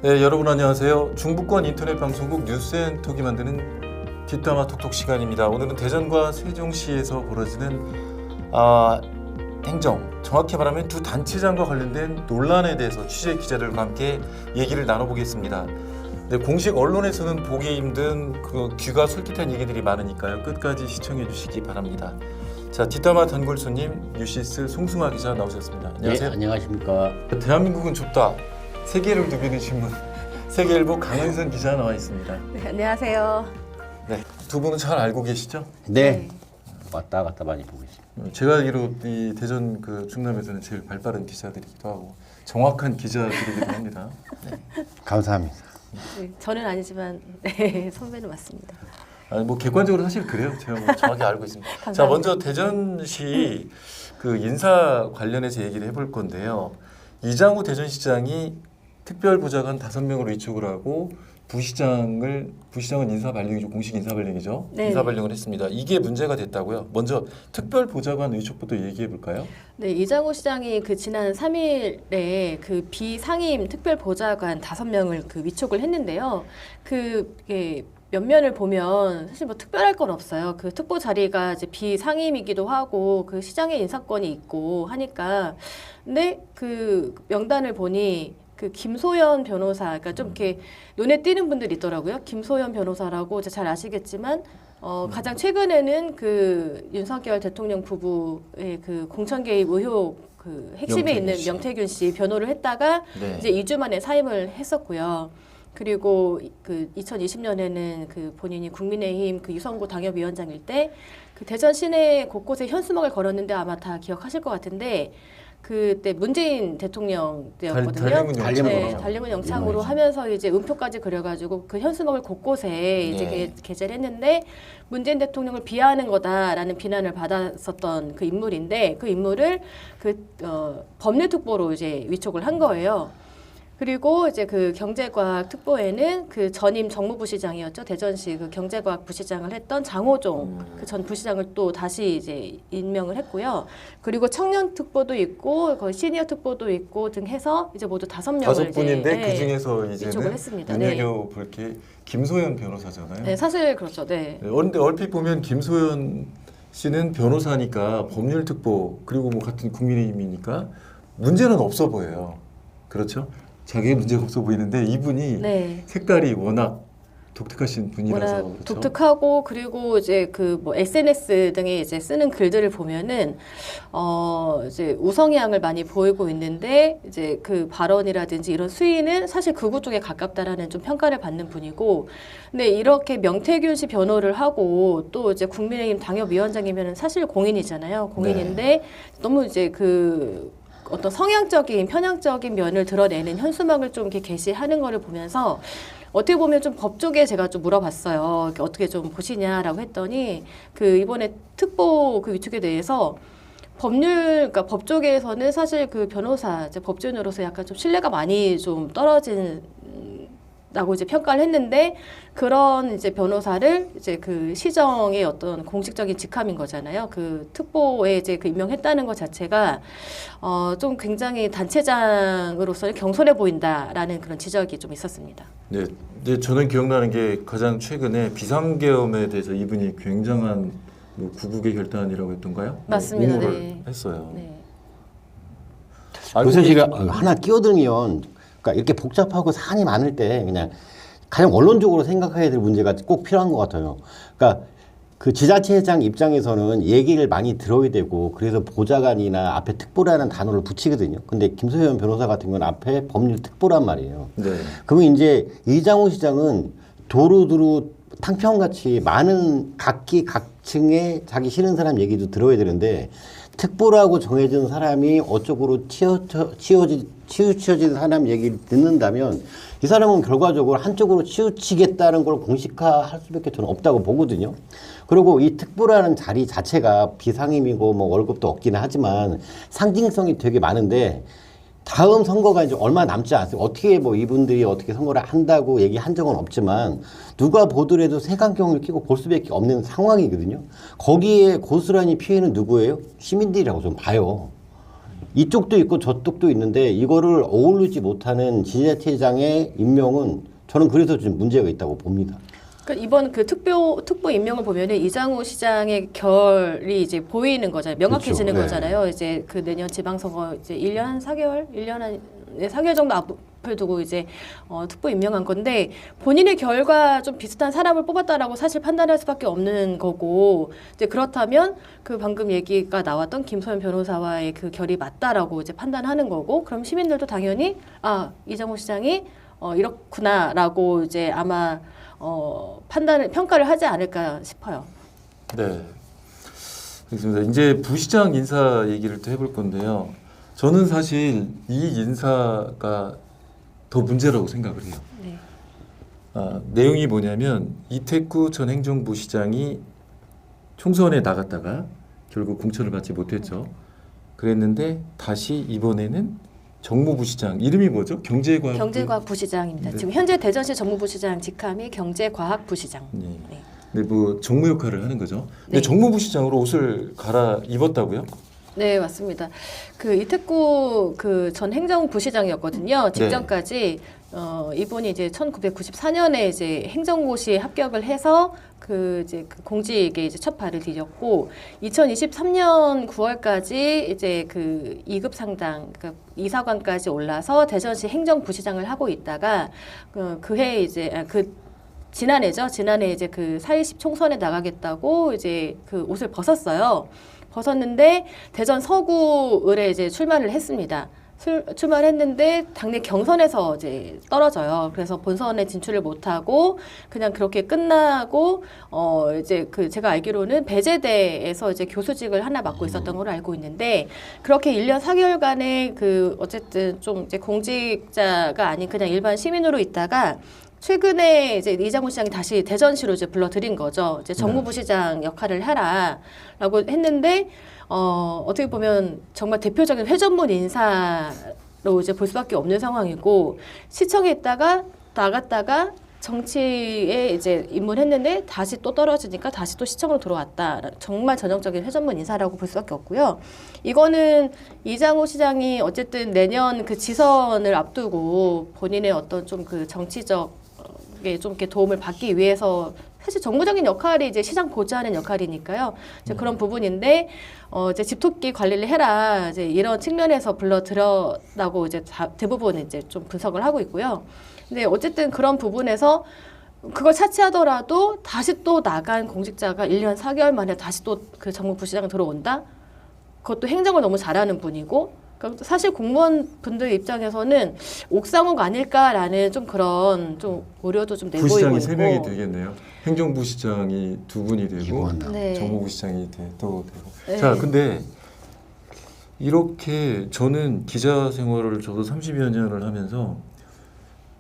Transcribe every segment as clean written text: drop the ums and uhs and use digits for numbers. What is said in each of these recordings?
네, 여러분 안녕하세요. 중부권 인터넷 방송국 뉴스앤톡이 만드는 뒷담화 톡톡 시간입니다. 오늘은 대전과 세종시에서 벌어지는 행정, 정확히 말하면 두 단체장과 관련된 논란에 대해서 취재 기자들과 함께 얘기를 나눠보겠습니다. 네, 공식 언론에서는 보기 힘든 귀가 솔깃한 얘기들이 많으니까요. 끝까지 시청해 주시기 바랍니다. 자, 뒷담화 단골손님 뉴시스 송승화 기자 나오셨습니다. 안녕하세요. 네, 안녕하십니까. 대한민국은 좁다. 세계를 누비는 신문. 세계일보 강은선 기자 나와 있습니다. 네, 안녕하세요. 네, 두 분은 잘 알고 계시죠? 네, 왔다 갔다 많이 보고 있습니다. 제가 알기로 이 대전 충남에서는 제일 발빠른 기자들이기도 하고 정확한 기자들이기도 합니다. 네. 감사합니다. 네, 저는 아니지만 네, 선배는 맞습니다. 아니, 뭐 객관적으로 사실 그래요. 제가 뭐 정확히 알고 있습니다. 자, 먼저 대전시 인사 관련해서 얘기를 해볼 건데요. 이장우 대전시장이 특별보좌관 5명으로 위촉을 하고 부시장은 인사 발령이죠. 공식 인사 발령이죠. 네. 인사 발령을 했습니다. 이게 문제가 됐다고요. 먼저 특별보좌관 위촉부터 얘기해 볼까요? 네, 이장우 시장이 지난 3일에 비상임 특별보좌관 5명을 위촉을 했는데요. 면면을 보면 사실 뭐 특별할 건 없어요. 특보 자리가 이제 비상임이기도 하고 시장의 인사권이 있고 하니까. 근데 명단을 보니 김소연 변호사, 그러니까 좀 이렇게 눈에 띄는 분들이 있더라고요. 김소연 변호사라고 이제 잘 아시겠지만 가장 최근에는 윤석열 대통령 부부의 공천 개입 의혹 핵심에 있는 명태균 씨 변호를 했다가 네. 이제 2주 만에 사임을 했었고요. 그리고 2020년에는 본인이 국민의힘 유성구 당협위원장일 때 대전 시내 곳곳에 현수막을 걸었는데 아마 다 기억하실 것 같은데 그때 문재인 대통령 때였거든요. 달림은 영창으로 하면서 이제 음표까지 그려가지고 현수막을 곳곳에 이제 게재를 했는데 문재인 대통령을 비하하는 거다라는 비난을 받았었던 인물인데 그 인물을 법률특보로 이제 위촉을 한 거예요. 그리고 이제 경제과학 특보에는 전임 정무부시장이었죠. 대전시 경제과학 부시장을 했던 장호종 전 부시장을 또 다시 이제 임명을 했고요. 그리고 청년 특보도 있고 거의 시니어 특보도 있고 등 해서 이제 모두 5명을 5분인데 그 중에서 위촉을 했습니다. 눈여겨 볼 게 김소연 변호사잖아요. 네, 사실 그렇죠. 네. 그런데 얼핏 보면 김소연 씨는 변호사니까 법률특보 그리고 뭐 같은 국민의힘이니까 문제는 없어 보여요. 그렇죠? 자기의 문제가 없어 보이는데 이분이 색깔이 워낙 독특하신 분이라서 워낙 그렇죠? 독특하고 그리고 이제 SNS 등에 이제 쓰는 글들을 보면은 이제 우성향을 많이 보이고 있는데 이제 발언이라든지 이런 수위는 사실 극우 쪽에 가깝다라는 좀 평가를 받는 분이고, 근데 이렇게 명태균 씨 변호를 하고 또 이제 국민의힘 당협위원장이면은 사실 공인이잖아요. 공인인데 너무 이제 어떤 성향적인 편향적인 면을 드러내는 현수막을 좀 이렇게 게시하는 거를 보면서 어떻게 보면 좀 법 쪽에 제가 좀 물어봤어요. 어떻게 좀 보시냐라고 했더니 이번에 특보 위촉에 대해서 그러니까 법 쪽에서는 사실 변호사, 이제 법조인으로서 약간 좀 신뢰가 많이 좀 떨어진 라고 이제 평가를 했는데 그런 이제 변호사를 이제 시정의 어떤 공식적인 직함인 거잖아요. 특보에 이제 임명했다는 것 자체가 좀 굉장히 단체장으로서는 경솔해 보인다라는 그런 지적이 좀 있었습니다. 네, 이제 저는 기억나는 게 가장 최근에 비상계엄에 대해서 이분이 굉장한 구국의 결단이라고 했던가요? 맞습니다. 옹호를 했어요. 네. 요새 제가 하나 끼어들면 그러니까 이렇게 복잡하고 사안이 많을 때 그냥 가장 원론적으로 생각해야 될 문제가 꼭 필요한 것 같아요. 그러니까 지자체장 입장에서는 얘기를 많이 들어야 되고 그래서 보좌관이나 앞에 특보라는 단어를 붙이거든요. 근데 김소연 변호사 같은 건 앞에 법률특보란 말이에요. 네. 그러면 이제 이장우 시장은 도루도루 탕평같이 많은 각층의 자기 싫은 사람 얘기도 들어야 되는데 특보라고 정해진 사람이 어쩌고로 치우쳐진 사람 얘기를 듣는다면 이 사람은 결과적으로 한쪽으로 치우치겠다는 걸 공식화할 수밖에 저는 없다고 보거든요. 그리고 이 특보라는 자리 자체가 비상임이고 뭐 월급도 없기는 하지만 상징성이 되게 많은데 다음 선거가 이제 얼마 남지 않습니다. 어떻게 이분들이 어떻게 선거를 한다고 얘기한 적은 없지만 누가 보더라도 색안경을 끼고 볼 수밖에 없는 상황이거든요. 거기에 고스란히 피해는 누구예요? 시민들이라고 좀 봐요. 이쪽도 있고 저쪽도 있는데 이거를 어우르지 못하는 지자체장의 임명은 저는 그래서 좀 문제가 있다고 봅니다. 그러니까 이번 그 특보 임명을 보면은 이장우 시장의 결이 이제 보이는 거잖아요. 명확해지는 그렇죠. 거잖아요. 이제 그 내년 지방선거 이제 1년 한 4개월, 1년 한 4개월 정도 앞을 두고 이제 특보 임명한 건데 본인의 결과 좀 비슷한 사람을 뽑았다라고 사실 판단할 수밖에 없는 거고 이제 그렇다면 그 방금 얘기가 나왔던 김소연 변호사와의 그 결이 맞다라고 이제 판단하는 거고 그럼 시민들도 당연히 아 이장우 시장이 이렇구나라고 이제 아마 평가를 하지 않을까 싶어요. 네. 알겠습니다. 이제 부시장 인사 얘기를 또 해볼 건데요. 저는 사실 이 인사가 더 문제라고 생각을 해요. 네. 내용이 뭐냐면 이태구 전 행정부시장이 총선에 나갔다가 결국 공천을 받지 못했죠. 그랬는데 다시 이번에는 정무부시장 이름이 뭐죠? 경제과학부시장입니다. 네. 지금 현재 대전시 정무부시장 직함이 경제과학부시장. 네. 네. 근데 뭐 정무 역할을 하는 거죠. 근데 네. 정무부시장으로 옷을 갈아 입었다고요? 네, 맞습니다. 그 이태구 그 전 행정부시장이었거든요. 직전까지 이분이 이제 1994년에 이제 행정고시에 합격을 해서 그 이제 그 공직에 이제 첫 발을 디뎠고 2023년 9월까지 이제 그 2급 상당 그 이사관까지 올라서 대전시 행정부시장을 하고 있다가 그해 이제 지난해죠. 지난해 이제 그 4.20 총선에 나가겠다고 이제 그 옷을 벗었어요. 벗었는데 대전 서구을에 이제 출마를 했습니다. 출마를 했는데 당내 경선에서 이제 떨어져요. 그래서 본선에 진출을 못하고 그냥 그렇게 끝나고 이제 그 제가 알기로는 배재대에서 이제 교수직을 하나 맡고 있었던 걸로 알고 있는데 그렇게 1년 4개월간의 그 어쨌든 좀 이제 공직자가 아닌 그냥 일반 시민으로 있다가 최근에 이제 이장우 시장이 다시 대전시로 이제 불러들인 거죠. 이제 정무부시장 역할을 해라라고 했는데 어떻게 보면 정말 대표적인 회전문 인사로 이제 볼 수밖에 없는 상황이고 시청에 있다가 나갔다가 정치에 이제 입문했는데 다시 또 떨어지니까 다시 또 시청으로 들어왔다. 정말 전형적인 회전문 인사라고 볼 수밖에 없고요. 이거는 이장우 시장이 어쨌든 내년 그 지선을 앞두고 본인의 어떤 좀 그 정치적 좀 이렇게 도움을 받기 위해서 사실 정무적인 역할이 이제 시장 보좌하는 역할이니까요. 이제 그런 부분인데 이제 집토끼 관리를 해라 이제 이런 측면에서 불러들였다고 이제 대부분 이제 좀 분석을 하고 있고요. 근데 어쨌든 그런 부분에서 그걸 차치하더라도 다시 또 나간 공직자가 1년 4개월 만에 다시 또 그 정무부시장에 들어온다. 그것도 행정을 너무 잘하는 분이고. 그러니까 사실 공무원 분들 입장에서는 옥상옥 아닐까라는 좀 그런 좀 우려도 좀 내보이고 있고. 부시장이 3명이 되겠네요. 행정부시장이 2분이 되고 이구한나. 네. 정무부시장이 또 되고. 네. 자, 근데 이렇게 저는 기자 생활을 저도 30여 년을 하면서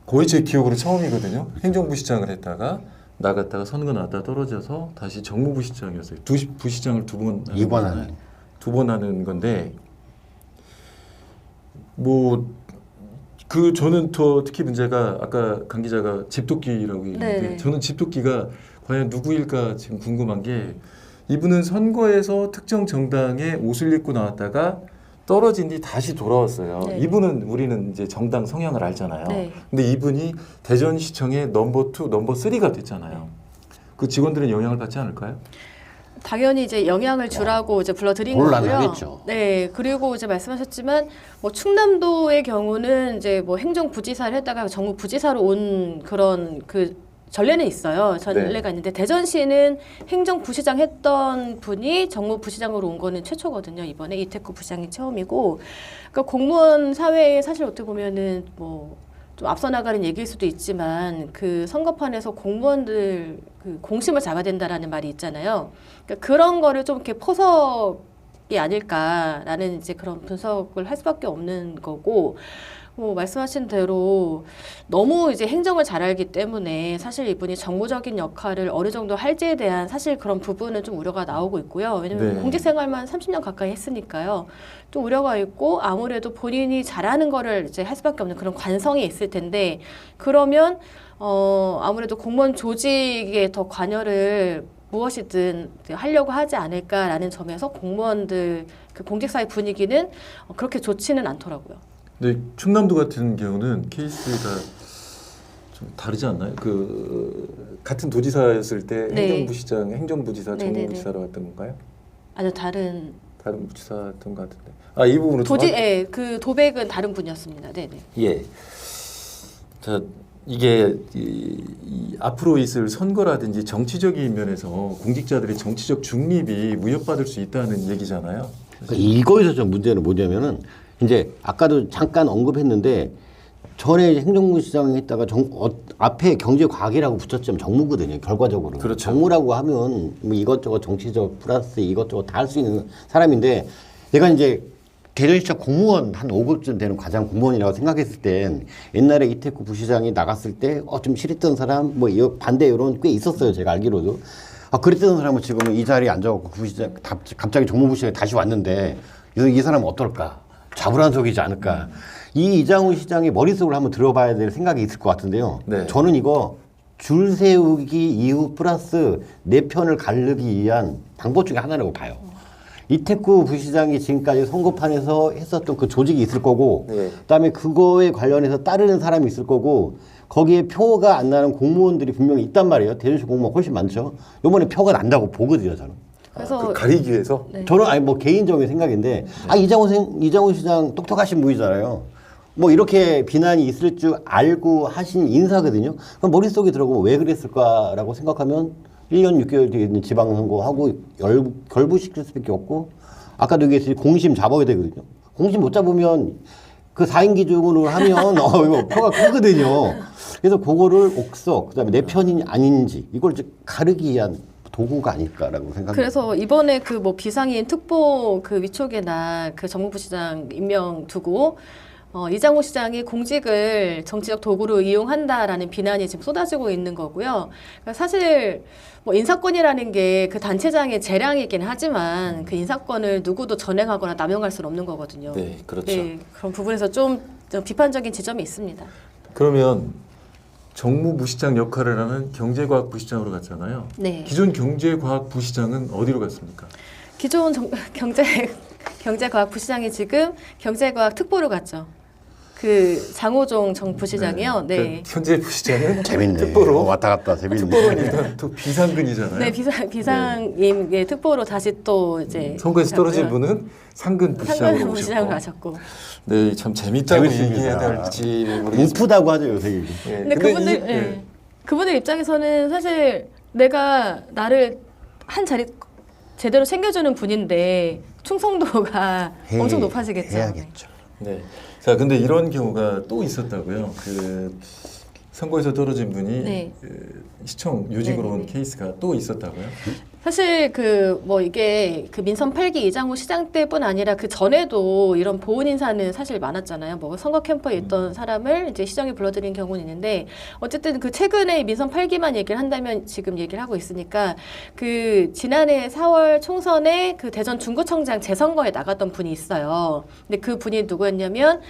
거의 제 기억으로 처음이거든요. 행정부시장을 했다가 나갔다가 선거 나왔다 떨어져서 다시 정무부시장이었어요. 부시장을 이관하는. 두 번 하는 건데 뭐 그 저는 더 특히 문제가 아까 강 기자가 집토끼라고 얘기했는데 네. 저는 집토끼가 과연 누구일까 지금 궁금한 게 이분은 선거에서 특정 정당에 옷을 입고 나왔다가 떨어진 뒤 다시 돌아왔어요. 네. 이분은 우리는 이제 정당 성향을 알잖아요. 네. 근데 이분이 대전시청의 넘버 2, 넘버 3가 됐잖아요. 그 직원들은 영향을 받지 않을까요? 당연히 이제 영향을 주라고 이제 불러들인 곤란하겠죠. 거고요. 네, 그리고 이제 말씀하셨지만 뭐 충남도의 경우는 이제 뭐 행정부지사를 했다가 정무부지사로 온 그런 그 전례는 있어요. 전례가 있는데 대전시는 행정부시장 했던 분이 정무부시장으로 온 거는 최초거든요. 이번에 이태구 부시장이 처음이고, 그러니까 공무원 사회에 사실 어떻게 보면은 뭐 좀 앞서 나가는 얘기일 수도 있지만 그 선거판에서 공무원들 그 공심을 잡아야 된다라는 말이 있잖아요. 그러니까 그런 거를 좀 이렇게 포석이 아닐까라는 이제 그런 분석을 할 수밖에 없는 거고. 뭐 말씀하신 대로 너무 이제 행정을 잘 알기 때문에 사실 이분이 정무적인 역할을 어느 정도 할지에 대한 사실 그런 부분은 좀 우려가 나오고 있고요. 왜냐하면 네. 공직 생활만 30년 가까이 했으니까요. 좀 우려가 있고 아무래도 본인이 잘하는 거를 이제 할 수밖에 없는 그런 관성이 있을 텐데 그러면 아무래도 공무원 조직에 더 관여를 무엇이든 하려고 하지 않을까라는 점에서 공무원들 그 공직사회 분위기는 그렇게 좋지는 않더라고요. 근데 충남도 같은 경우는 케이스가 좀 다르지 않나요? 그 같은 도지사였을 때 네. 행정부시장, 행정부지사, 네네네. 정무부지사로 갔던 건가요? 아니요, 다른 다른 부지사였던 것 같은데. 아, 이 부분은 좀 예, 그 도백은 다른 분이었습니다. 네네. 예. 자, 이게 이 앞으로 있을 선거라든지 정치적인 면에서 공직자들의 정치적 중립이 위협받을 수 있다는 얘기잖아요. 그러니까 이거에서 좀 문제는 뭐냐면은 이제 아까도 잠깐 언급했는데 전에 행정부시장 했다가 앞에 경제과학이라고 붙였지만 정무거든요. 결과적으로. 그렇죠. 정무라고 하면 뭐 이것저것 정치적 플러스 이것저것 다 할 수 있는 사람인데 내가 이제 대전시청 공무원 한 5급쯤 되는 과장 공무원이라고 생각했을 땐 옛날에 이태구 부시장이 나갔을 때 좀 싫었던 사람 뭐 반대 여론 꽤 있었어요. 제가 알기로도. 그랬던 사람은 지금 이 자리에 앉아갖고 부시장 갑자기 정무부시장에 다시 왔는데 이 사람은 어떨까? 자불안석이지 않을까? 이 이장훈 시장의 머릿속을 한번 들어봐야 될 생각이 있을 것 같은데요. 네. 저는 이거 줄 세우기 이후 플러스 내 편을 가르기 위한 방법 중에 하나라고 봐요. 이태구 부시장이 지금까지 선거판에서 했었던 그 조직이 있을 거고, 네. 그다음에 그거에 관련해서 따르는 사람이 있을 거고, 거기에 표가 안 나는 공무원들이 분명히 있단 말이에요. 대전시 공무원 훨씬 많죠. 요번에 표가 난다고 보거든요, 저는. 그래서 그 가리기 위해서 네. 저는 아니 뭐 개인적인 생각인데, 이장훈 시장 똑똑하신 분이잖아요. 뭐 이렇게 비난이 있을 줄 알고 하신 인사거든요. 그럼 머릿속에 들어가면 왜 그랬을까라고 생각하면 1년 6개월 뒤에 있는 지방선거하고 결부시킬 수밖에 없고, 아까도 얘기했듯이 공심 잡아야 되거든요. 공심 못 잡으면 그 4인 기준으로 하면 이거 표가 크거든요. 그래서 그거를 옥석, 그다음에 내 편이 아닌지 이걸 이제 가르기 위한 도구가 아닐까라고 생각합니다. 그래서 이번에 그 뭐 비상임 특보 그 위촉에나 그 정무부시장 임명 두고 이장호 시장이 공직을 정치적 도구로 이용한다라는 비난이 지금 쏟아지고 있는 거고요. 그러니까 사실 뭐 인사권이라는 게 그 단체장의 재량이긴 하지만 그 인사권을 누구도 전행하거나 남용할 수는 없는 거거든요. 네, 그렇죠. 네, 그런 부분에서 좀 비판적인 지점이 있습니다. 그러면 정무부시장 역할을 하는 경제과학부시장으로 갔잖아요. 네. 기존 경제과학부시장은 어디로 갔습니까? 기존 경제과학부시장이 지금 경제과학 특보로 갔죠. 그 장호종 정 부시장이요. 네. 그러니까 현재 부시장은 재밌네. 특보로 왔다 갔다 재밌네. 특보로 일단 또 비상근이잖아요. 네, 비상임의 특보로 다시 또 이제 선거에서 떨어진 가고요. 분은 상근 부시장으로 상근 부시장으로 오셨고. 가셨고. 네, 참 재밌다고 재밌습니다. 얘기해야 될지 모르겠습니다. 우프다고 하죠 요새 이게. 예, 근데 그분들 그분들 입장에서는 사실 내가 나를 한 자리 제대로 챙겨주는 분인데 충성도가 엄청 높아지겠죠. 해야겠죠. 네. 자, 근데 이런 경우가 또 있었다고요. 그 선거에서 떨어진 분이 네. 그 시청 요직으로 온 네네네. 케이스가 또 있었다고요. 사실 그 뭐 이게 그 민선 8기 이장호 시장 때뿐 아니라 그 전에도 이런 보훈 인사는 사실 많았잖아요. 뭐 선거 캠프에 있던 사람을 이제 시정에 불러들인 경우는 있는데 어쨌든 그 최근에 민선 8기만 얘기를 한다면 지금 얘기를 하고 있으니까 그 지난해 4월 총선에 그 대전 중구청장 재선거에 나갔던 분이 있어요. 근데 그 분이 누구였냐면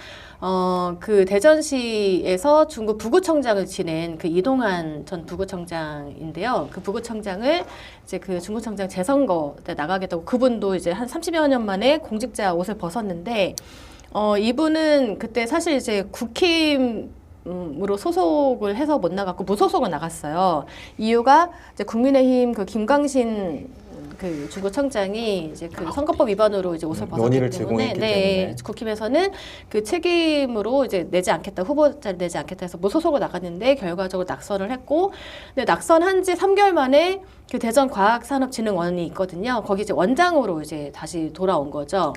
그 대전시에서 중구 부구청장을 지낸 그 이동환 전 부구청장인데요. 그 부구청장을 이제 그 중구청장 재선거 때 나가겠다고 그분도 이제 한 30여 년 만에 공직자 옷을 벗었는데 이분은 그때 사실 이제 국힘으로 소속을 해서 못 나갔고 무소속으로 나갔어요. 이유가 이제 국민의힘 그 김광신 그 중구청장이 이제 그 선거법 위반으로 이제 옷을 벗었기 논의를 때문에 제공했기 네, 때문에. 국힘에서는 그 책임으로 이제 내지 않겠다 후보자를 내지 않겠다 해서 무소속으로 나갔는데 결과적으로 낙선을 했고 근데 낙선한 지 3개월 만에 그 대전 과학산업진흥원이 있거든요. 거기 이제 원장으로 이제 다시 돌아온 거죠.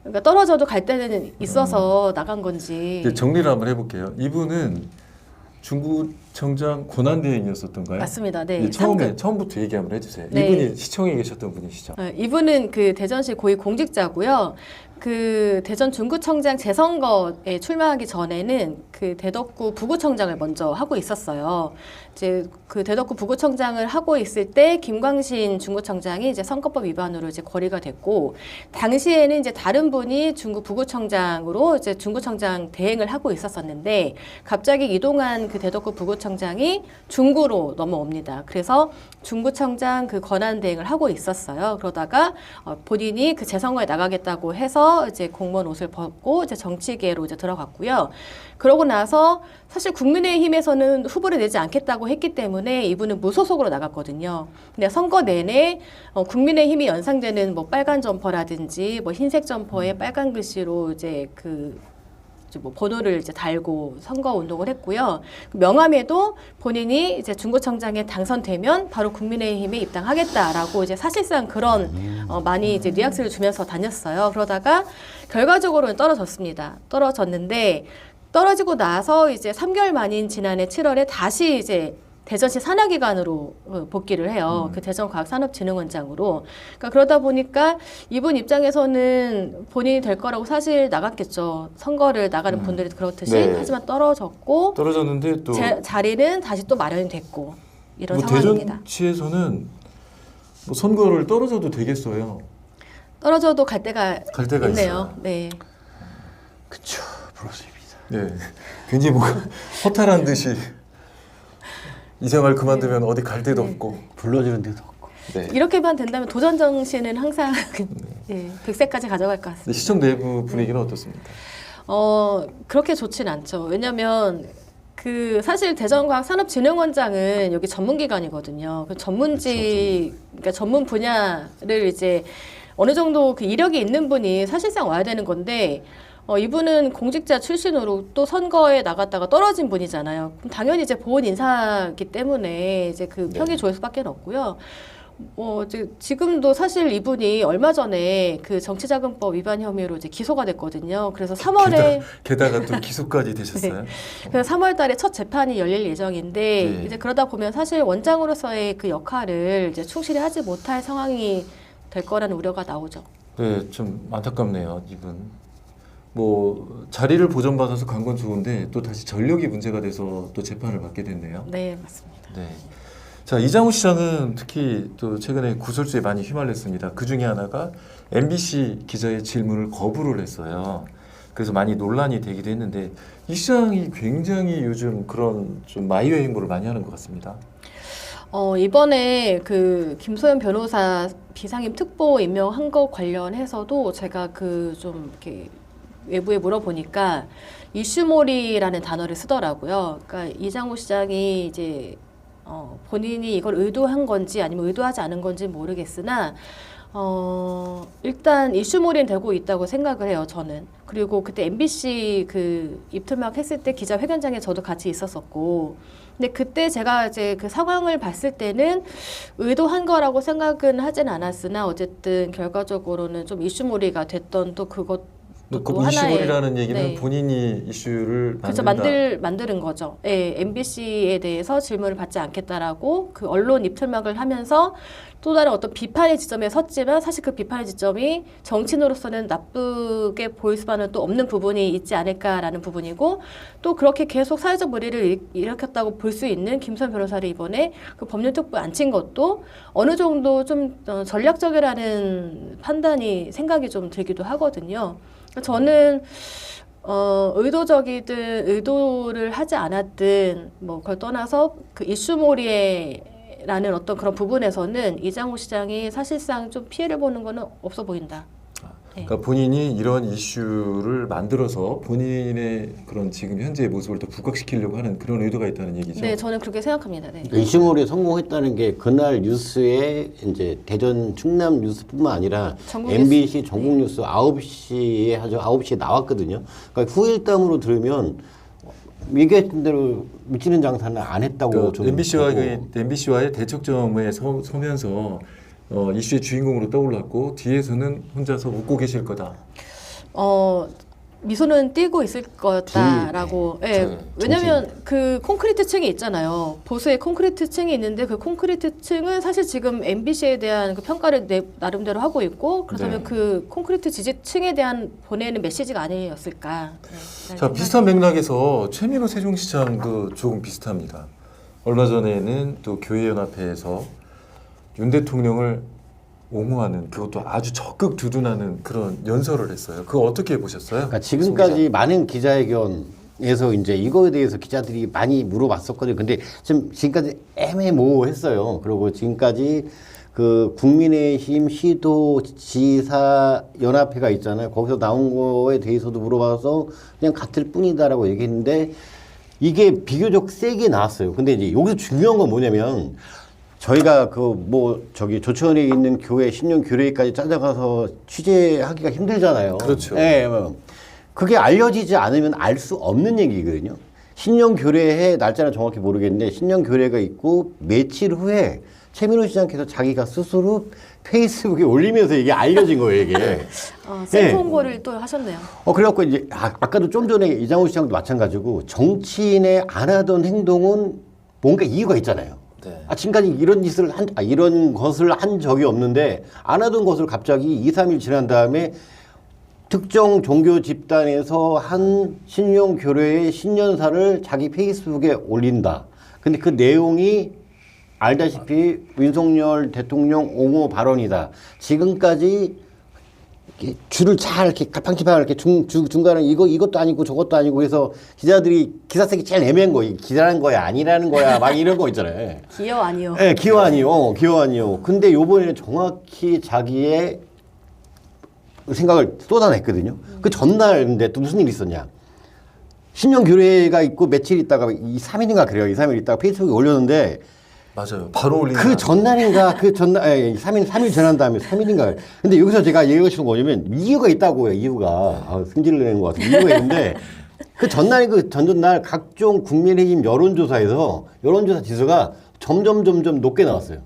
그러니까 떨어져도 갈 때는 있어서 나간 건지. 이제 정리를 한번 해볼게요. 이분은 중구청장 권한대행이었었던가요? 맞습니다. 네. 이제 처음부터 얘기 한번 해주세요. 네. 이분이 시청에 계셨던 분이시죠? 이분은 그 대전시 고위 공직자고요. 그 대전 중구청장 재선거에 출마하기 전에는 그 대덕구 부구청장을 먼저 하고 있었어요. 이제 그 대덕구 부구청장을 하고 있을 때 김광신 중구청장이 이제 선거법 위반으로 이제 거리가 됐고, 당시에는 이제 다른 분이 중구 부구청장으로 이제 중구청장 대행을 하고 있었었는데, 갑자기 이동한 그 대덕구 부구청장이 중구로 넘어옵니다. 그래서 중구청장 그 권한 대행을 하고 있었어요. 그러다가 본인이 그 재선거에 나가겠다고 해서 이제 공무원 옷을 벗고 이제 정치계로 이제 들어갔고요. 그러고 나서 사실 국민의힘에서는 후보를 내지 않겠다고 했기 때문에 이분은 무소속으로 나갔거든요. 근데 선거 내내 국민의힘이 연상되는 뭐 빨간 점퍼라든지 뭐 흰색 점퍼에 빨간 글씨로 이제 뭐 번호를 이제 달고 선거 운동을 했고요. 명함에도 본인이 이제 중구청장에 당선되면 바로 국민의힘에 입당하겠다라고 이제 사실상 그런 많이 이제 뉘앙스를 주면서 다녔어요. 그러다가 결과적으로는 떨어졌습니다. 떨어졌는데 떨어지고 나서 이제 3개월 만인 지난해 7월에 다시 이제 대전시 산하기관으로 복귀를 해요. 그 대전과학산업진흥원장으로. 그러니까 그러다 보니까 이분 입장에서는 본인이 될 거라고 사실 나갔겠죠. 선거를 나가는 분들이 그렇듯이. 네. 하지만 떨어졌는데 또 자리는 다시 또 마련이 됐고 이런 뭐 상황입니다. 대전시에서는 뭐 선거를 떨어져도 되겠어요. 떨어져도 갈 데가 있네요. 있어요. 네. 그쵸, 그렇습니다. 네, 굉장히 뭔가 허탈한 듯이 이 생활 그만두면 어디 갈 데도 없고 불러주는 데도 없고. 네. 이렇게만 된다면 도전 정신은 항상 예, 100세까지 가져갈 것 같습니다. 시청 내부 분위기는 어떻습니까? 그렇게 좋진 않죠. 왜냐하면 그 사실 대전과학산업진흥원장은 여기 전문기관이거든요. 그 전문직, 그러니까 전문 분야를 이제 어느 정도 그 이력이 있는 분이 사실상 와야 되는 건데, 이분은 공직자 출신으로 또 선거에 나갔다가 떨어진 분이잖아요. 그럼 당연히 이제 보훈 인사기 때문에 이제 그 평이 좋을 수밖에 없고요. 지금도 사실 이분이 얼마 전에 그 정치자금법 위반 혐의로 이제 기소가 됐거든요. 그래서 3월에 게다가 또 기소까지 되셨어요. 그래서 3월달에 첫 재판이 열릴 예정인데 네. 이제 그러다 보면 사실 원장으로서의 그 역할을 이제 충실히 하지 못할 상황이 될 거라는 우려가 나오죠. 네, 좀 안타깝네요, 이분. 뭐 자리를 보전받아서 간 건 좋은데 또 다시 전력이 문제가 돼서 또 재판을 받게 됐네요. 네, 맞습니다. 네. 자, 이장우 시장은 특히 또 최근에 구설수에 많이 휘말렸습니다. 그 중에 하나가 MBC 기자의 질문을 거부를 했어요. 그래서 많이 논란이 되기도 했는데 이 시장이 굉장히 요즘 그런 좀 마이웨이 행보를 많이 하는 것 같습니다. 이번에 그 김소연 변호사 비상임 특보 임명한 거 관련해서도 제가 그 좀 이렇게 외부에 물어보니까 이슈몰이라는 단어를 쓰더라고요. 그러니까 이장우 시장이 이제 본인이 이걸 의도한 건지 아니면 의도하지 않은 건지 모르겠으나 일단 이슈몰이는 되고 있다고 생각을 해요, 저는. 그리고 그때 MBC 그 입틀막 했을 때 기자회견장에 저도 같이 있었었고, 근데 그때 제가 이제 그 상황을 봤을 때는 의도한 거라고 생각은 하진 않았으나 어쨌든 결과적으로는 좀 이슈몰이가 됐던 또 그것 그 또 하나의, 이슈몰이라는 얘기는 네. 본인이 이슈를 그렇죠. 만든다. 만드는 거죠. 예, MBC에 대해서 질문을 받지 않겠다라고 그 언론 입틀막을 하면서 또 다른 어떤 비판의 지점에 섰지만 사실 그 비판의 지점이 정치인으로서는 나쁘게 보일 수만은 또 없는 부분이 있지 않을까라는 부분이고, 또 그렇게 계속 사회적 물의를 일으켰다고 볼 수 있는 김소연 변호사를 이번에 그 법률특보에 앉힌 것도 어느 정도 좀 전략적이라는 판단이 생각이 좀 들기도 하거든요. 저는 의도적이든 의도를 하지 않았든 뭐 그걸 떠나서 그 이슈몰이라는 어떤 그런 부분에서는 이장우 시장이 사실상 좀 피해를 보는 거는 없어 보인다. 그러니까 본인이 이런 이슈를 만들어서 본인의 그런 지금 현재의 모습을 더 부각시키려고 하는 그런 의도가 있다는 얘기죠. 네, 저는 그렇게 생각합니다. 네. 이슈몰이 성공했다는 게 그날 뉴스에 이제 대전 충남 뉴스뿐만 아니라 전국 MBC 뉴스. 전국 뉴스 9시에 하죠. 9시에 나왔거든요. 그러니까 후일담으로 들으면 얘기했던 대로 미치는 장사는 안 했다고 좀 MBC와의 대척점에 서면서 이슈의 주인공으로 떠올랐고 뒤에서는 혼자서 웃고 계실 거다. 미소는 띄고 있을 거다라고. 예. 네, 왜냐면 그 콘크리트 층이 있잖아요. 보수의 콘크리트 층이 있는데 그 콘크리트 층은 사실 지금 MBC에 대한 그 평가를 나름대로 하고 있고 그렇다면 네. 그 콘크리트 지지층에 대한 보내는 메시지가 아니었을까. 네, 자, 비슷한 맥락에서 최민호 세종시장도 조금 비슷합니다. 얼마 전에는 또 교회연합회에서 윤 대통령을 옹호하는 그것도 아주 적극 두둔하는 그런 연설을 했어요. 그거 어떻게 보셨어요? 그러니까 지금까지 많은 기자회견에서 이제 이거에 대해서 기자들이 많이 물어봤었거든요. 근데 지금까지 애매모호했어요. 그리고 지금까지 그 국민의힘 시도지사 연합회가 있잖아요. 거기서 나온 거에 대해서도 물어봐서 그냥 같을 뿐이다라고 얘기했는데 이게 비교적 세게 나왔어요. 근데 이제 여기서 중요한 건 뭐냐면 저희가 조천에 있는 교회 신년 교회까지 찾아가서 취재하기가 힘들잖아요. 그렇죠. 네, 그게 알려지지 않으면 알 수 없는 얘기거든요. 신년 교례의 날짜는 정확히 모르겠는데 신년 교례가 있고 며칠 후에 최민호 시장께서 자기가 스스로 페이스북에 올리면서 이게 알려진 거예요, 이게. 셀프 홍보를 또 하셨네요. 그래갖고 이제 아까도 좀 전에 이장우 시장도 마찬가지고 정치인의 안 하던 행동은 뭔가 이유가 있잖아요. 네. 지금까지 이런 것을 한 적이 없는데 안 하던 것을 갑자기 2, 3일 지난 다음에 특정 종교 집단에서 한 신용 교례의 신년사를 자기 페이스북에 올린다. 근데 그 내용이 알다시피 윤석열 대통령 옹호 발언이다. 지금까지 줄을 잘 이렇게 갈팡질팡 이렇게 중간에 이것도 아니고 저것도 아니고 해서 기자들이 기사 쓰기 제일 애매한 거, 기자라는 거야 아니라는 거야 막 이런 거 있잖아요. 기여 아니요. 네, 기여 아니요. 근데 요번에는 정확히 자기의 생각을 쏟아냈거든요. 그 전날 근데 또 무슨 일이 있었냐? 신년 교례가 있고 며칠 있다가 3일인가 그래요. 2, 3일 있다가 페이스북에 올렸는데 맞아요. 바로 올린 그 전날인가 3일 지난 다음에 3일인가. 근데 여기서 제가 얘기하고 싶은 거냐면 이유가 있다고요. 이유가 승질을 내는 것 같아요. 이유가 있는데 그 전날 전전날 각종 국민의힘 여론조사에서 여론조사 지수가 점점 높게 나왔어요.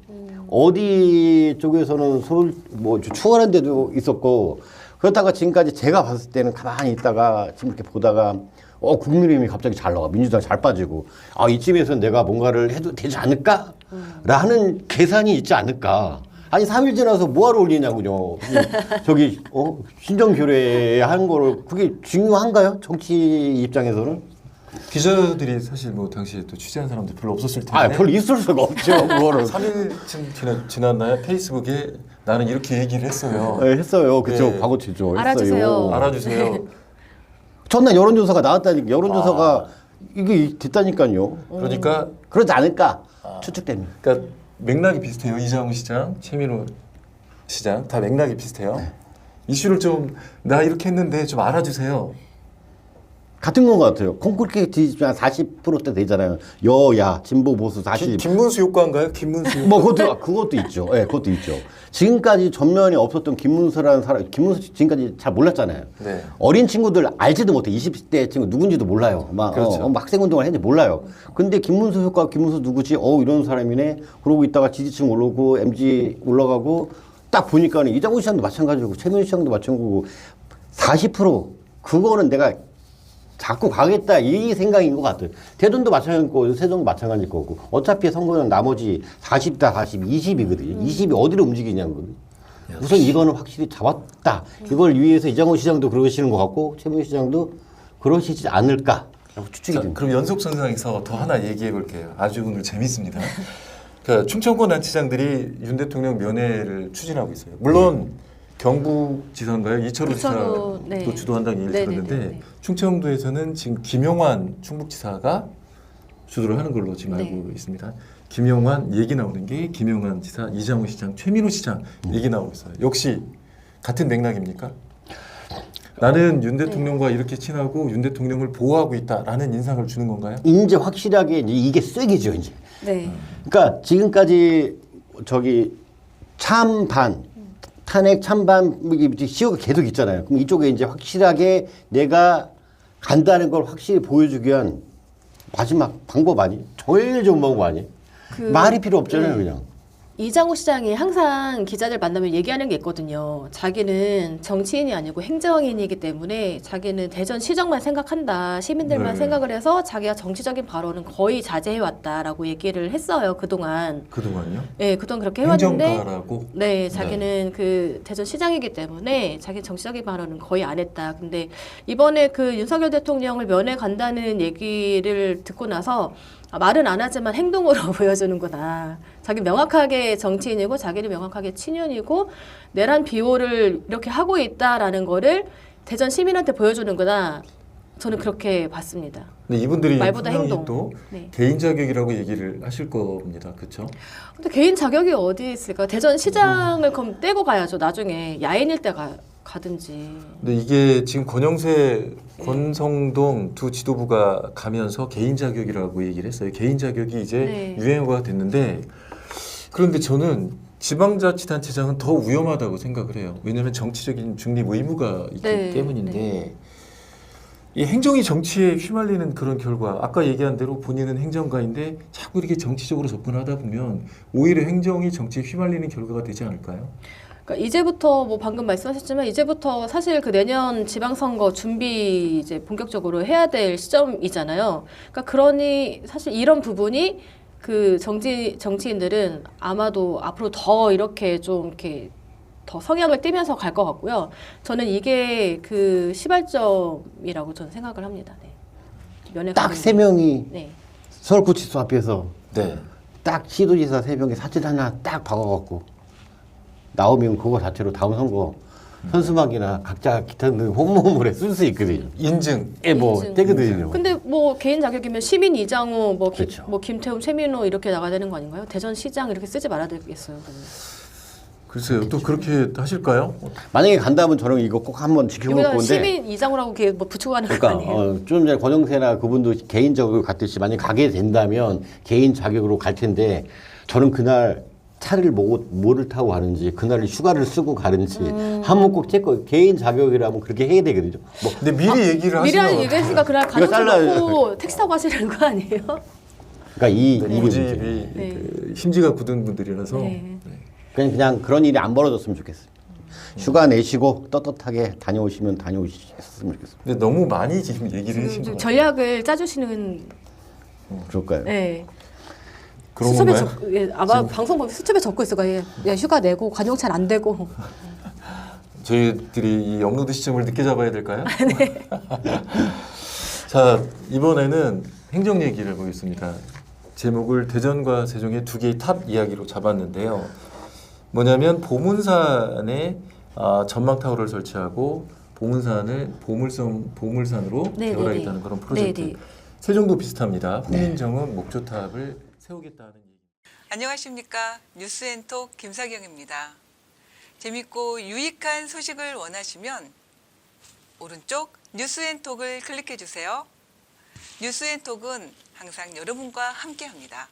어디 쪽에서는 추월한 데도 있었고 그렇다가 지금까지 제가 봤을 때는 가만히 있다가 지금 이렇게 보다가 국민의힘이 갑자기 잘 나와. 민주당 잘 빠지고. 이쯤에서 내가 뭔가를 해도 되지 않을까? 라는 계산이 있지 않을까? 아니, 3일 지나서 뭐하러 올리냐고요. 신정교례 하는 거를, 그게 중요한가요? 정치 입장에서는? 기자들이 사실 당시에 또 취재한 사람들 별로 없었을 텐데. 별로 있을 수가 없죠. 그거를. 3일쯤 지났나요? 페이스북에 나는 이렇게 얘기를 했어요. 네, 했어요. 그쵸. 네. 과거치죠. 알아주세요. 알아주세요. 전날 여론조사가 나왔다니까. 여론조사가 이게 됐다니까요. 그러니까 그러지 않을까? 추측됩니다. 그러니까 맥락이 비슷해요. 이장우 시장, 최민호 시장 다 맥락이 비슷해요. 네. 이슈를 나 이렇게 했는데 좀 알아주세요. 같은 건 것 같아요. 콘크리트 지지율 40%대 되잖아요. 여야 진보 보수 40. 김문수 효과인가요? 김문수 효과. 그것도 있죠. 예, 그것도 있죠. 지금까지 전면에 없었던 김문수라는 사람, 김문수 지금까지 잘 몰랐잖아요. 네. 어린 친구들 알지도 못해. 20대 친구 누군지도 몰라요. 그렇죠. 학생 운동을 했는지 몰라요. 근데 김문수 효과, 김문수 누구지? 이런 사람이네. 그러고 있다가 지지층 오르고 MG 올라가고 딱 보니까는 이장우 시장도 마찬가지고 최민수 시장도 마찬가지고 40% 그거는 내가 자꾸 가겠다 이 생각인 것 같아요. 대전도 마찬가지고 세종도 마찬가지일 거고 어차피 선거는 나머지 40다 40, 20이거든요. 20이 어디로 움직이냐거든요. 우선 이거는 확실히 잡았다. 이걸 위해서 이장호 시장도 그러시는 것 같고 최민호 시장도 그러시지 않을까 추측이 됩니다. 그럼 연속선상에서 더 하나 얘기해 볼게요. 아주 오늘 재밌습니다. 그러니까 충청권 단체장들이 윤 대통령 면회를 추진하고 있어요. 물론 경북지사인가요? 이철우 지사도 네. 주도한다는 얘기를 들었는데 네네네. 충청도에서는 지금 김용환 충북지사가 주도를 하는 걸로 지금 알고 있습니다. 김용환 얘기 나오는 게 김용환 지사, 이장우 시장, 최민호 시장 얘기 나오고 있어요. 역시 같은 맥락입니까? 나는 윤 대통령과 이렇게 친하고 윤 대통령을 보호하고 있다라는 인상을 주는 건가요? 이제 확실하게 이게 쐐기죠 이제. 네. 그러니까 지금까지 찬반 탄핵 찬반 시효가 계속 있잖아요. 그럼 이쪽에 이제 확실하게 내가 간다는 걸 확실히 보여주기 위한 마지막 방법 아니? 제일 좋은 방법 아니? 말이 필요 없잖아요, 그냥. 이장우 시장이 항상 기자들 만나면 얘기하는 게 있거든요. 자기는 정치인이 아니고 행정인이기 때문에 자기는 대전시정만 생각한다. 시민들만 네. 생각을 해서 자기가 정치적인 발언은 거의 자제해왔다라고 얘기를 했어요. 그동안. 그동안요? 네, 그동안 그렇게 해왔는데 행정가라고. 네, 자기는 그 대전시장이기 때문에 자기 정치적인 발언은 거의 안 했다. 근데 이번에 그 윤석열 대통령을 면회 간다는 얘기를 듣고 나서 말은 안 하지만 행동으로 보여주는구나. 자기 명확하게 정치인이고 자기는 명확하게 친윤이고 내란 비호를 이렇게 하고 있다라는 거를 대전 시민한테 보여주는구나. 저는 그렇게 봤습니다. 근데 이분들이 말보다 분명히 행동. 또 네. 개인 자격이라고 얘기를 하실 겁니다. 그렇죠? 근데 개인 자격이 어디 있을까? 대전 시장을 그럼 떼고 가야죠. 나중에 야인일 때 가든지. 근데 이게 지금 권영세, 권성동 두 지도부가 가면서 개인 자격이라고 얘기를 했어요. 개인 자격이 이제 네. 유행어가 됐는데 그런데 저는 지방자치단체장은 더 위험하다고 생각을 해요. 왜냐하면 정치적인 중립 의무가 있기 네. 때문인데 네. 이 행정이 정치에 휘말리는 그런 결과 아까 얘기한 대로 본인은 행정가인데 자꾸 이렇게 정치적으로 접근하다 보면 오히려 행정이 정치에 휘말리는 결과가 되지 않을까요? 그러니까 이제부터 뭐 방금 말씀하셨지만 이제부터 사실 그 내년 지방선거 준비 이제 본격적으로 해야 될 시점이잖아요. 그러니까 그러니 사실 이런 부분이 그 정치인들은 아마도 앞으로 더 이렇게 좀 이렇게 더 성향을 띠면서 갈 것 같고요. 저는 이게 그 시발점이라고 저는 생각을 합니다. 네. 면회 딱 가는 세 게. 명이 네. 서울구치소 앞에서 네. 딱 시도지사 세 명이 사진 하나 딱 박아갖고 나오면 그거 자체로 다음 선거 현수막이나 각자 기타 등 홍보물에 쓸 수 있거든요. 인증. 예, 뭐 인증. 떼거든요. 근데 뭐 개인 자격이면 시민 이장우 그렇죠. 뭐 김태훈 최민호 이렇게 나가야 되는 거 아닌가요? 대전시장 이렇게 쓰지 말아야 되겠어요. 그러면. 글쎄요. 또 그렇게 하실까요? 만약에 간다면 저는 이거 꼭 한번 지켜볼 여기다 건데. 시민 이장우라고 이렇게 뭐 붙이고 가는 거 그러니까 아니에요? 좀 전에 권영세나 그분도 개인적으로 갔듯이 만약 가게 된다면 개인 자격으로 갈 텐데 저는 그날 차를 뭐를 타고 가는지 그날 휴가를 쓰고 가는지 한번 꼭 체크 개인 자격이라면 그렇게 해야 되거든요. 뭐 근데 미리 얘기를 미리 하시면 얘기했으니까 그날 가족 잘라요. 놓고 택시 타고 가시는 거 아니에요? 그러니까 이 네, 일이 고집이 문제예요. 네. 그 심지가 굳은 분들이라서 네. 그냥 그런 일이 안 벌어졌으면 좋겠어요. 휴가 내시고 떳떳하게 다녀오시면 다녀오셨으면 좋겠어요. 근데 너무 많이 지금 얘기를 하신 좀 것 같아요. 전략을 짜주시는 그럴까요? 네. 그런 수첩에 건가요? 예, 아마 방송 보면 수첩에 적고 있을 거예요. 예, 휴가 내고 관용차는 안 되고. 저희들이 이 업로드 시점을 늦게 잡아야 될까요? 자, 이번에는 행정 얘기를 보겠습니다. 제목을 대전과 세종의 두 개의 탑 이야기로 잡았는데요. 뭐냐면 보문산에 전망타워를 설치하고 보문산을 보물산으로 네, 개발하겠다는 네, 네. 그런 프로젝트. 네, 네. 세종도 비슷합니다. 훈민정음 목조탑을 세우겠다는 얘기. 안녕하십니까. 뉴스앤톡 김사경입니다. 재밌고 유익한 소식을 원하시면 오른쪽 뉴스앤톡을 클릭해 주세요. 뉴스앤톡은 항상 여러분과 함께합니다.